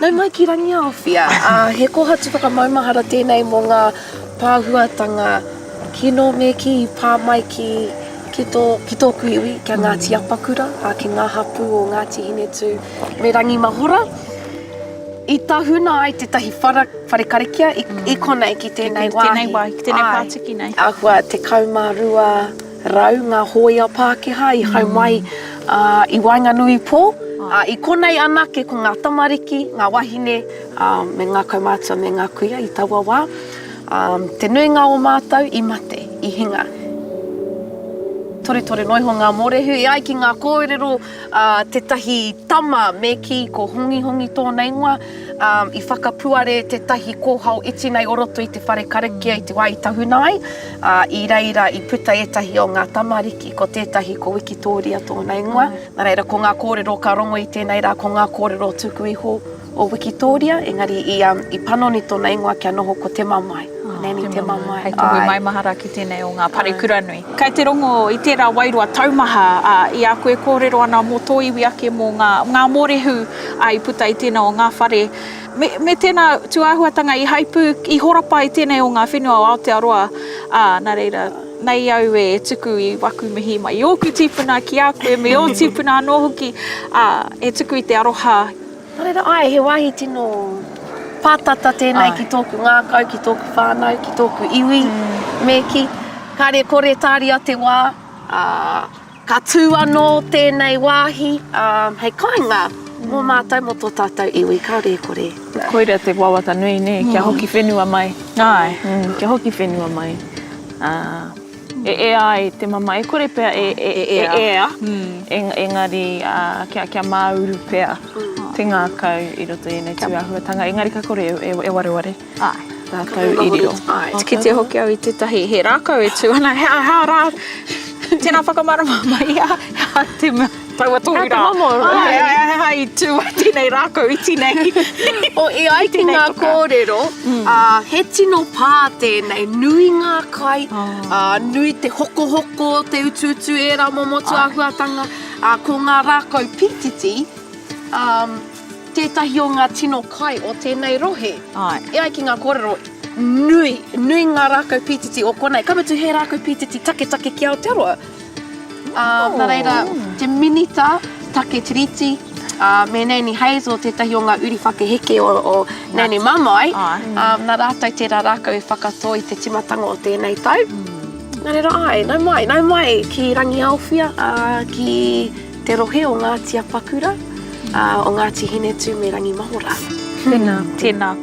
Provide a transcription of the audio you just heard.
Nau mai ki Rangiaowhia. He kohatu whakamaumahara tēnei mō ngā pāhuatanga kino me ki pā mai ki tōku iwi, kia Ngāti Apakura, ki ngā hapu o Ngāti Hinetu me Rangi Mahora. I tahuna ai tētahi whare karikia, I konei ki tēnei wāhi. Ki tēnei pātiki nei. Ahua te kaumārua rau ngā hōia Pākehā, I hau mai I Wainganui pō. I konei anake ko ngā tamariki, ngā wahine, me ngā kaumātua me ngā kuia I taua wā. Te nuinga o mātou I mate, I hinga. Tore noiho ngā morehu, I ai ki ngā kōrero tētahi tama me ki ko hongi tōnei ingoa, I whakapuare tētahi kōhau iti nei o roto I te whare karikia I te wā I tahuna ai, I reira I puta etahi o ngā tamariki ko tētahi ko Wikitoria tōnei ingoa. Nā reira ko ngā kōrero ka rongo I tēnei rā ko ngā kōrero tuku iho o Wikitoria, engari I panoni tōnei ingoa kia noho ko te mamai. Neni te mamai. Hei tohu mai mahara ki tēnei o ngā pare kuranui. Kai te rongo I tērā wairua taumaha, I a koe kōrero ana mō tō iwi ake mō ngā morehu I puta I tēnā o ngā whare. Me tēnā tuāhuatanga I haipu, I horapa I tēnei o ngā whenua o Aotearoa, nā reira, nei au e tuku I waku mihi mai I ōku tīpuna ki a koe, me o tīpuna anō hoki, e tuku I te aroha. Nā reira ai, he wāhi tino pātata tēnei ki tōku ngākau, ki tōku whānau, ki tōku iwi, me ki. Kāre kore tāria te wā, ka tū anō tēnei wāhi, hei kāinga, mō mātou mo tō tātou iwi, kāre kore. Koira te wawata nui ne, kia hoki whenua mai. Ai. Kia hoki whenua mai. E ai te mama, e kore pēr e ea. Engari kia māuru pēr. Te ngākau I roto I nei tuāhuatanga. Engari ka kore e wareware. Ai. Tātou I riro. Ki te hoki au I tētahi he rākau e tū ana, hea rā. Tēnā whakamarama mai, hea te taua tōru rā. Hea I tū tēnei rākau I tēnei. O e ai ki ngā kōrero, he tino pā tēnei, nui ngā kai, nui te hoko te utu e rā mō tuāhuatanga, ko ngā rākau pititi, tētahi o ngā tino kai o tēnei rohe. E ai ki ngā kōrero, nui ngā rākau pititi o konei. Kamatu he rākau pititi take ki Aotearoa. Nā reira, te minita, take tiriti, me Nani Hazel, tētahi o ngā uri whakaheke o Nani Mamai. Nā rātou tērā rākau e whakatō I te timatanga o tēnei tau. Nā reira ai, nau mai ki Rangiaowhia, ki te rohe o Ngāti Apakura, o Ngāti Hinetu me Rangi Mahora. Tēnā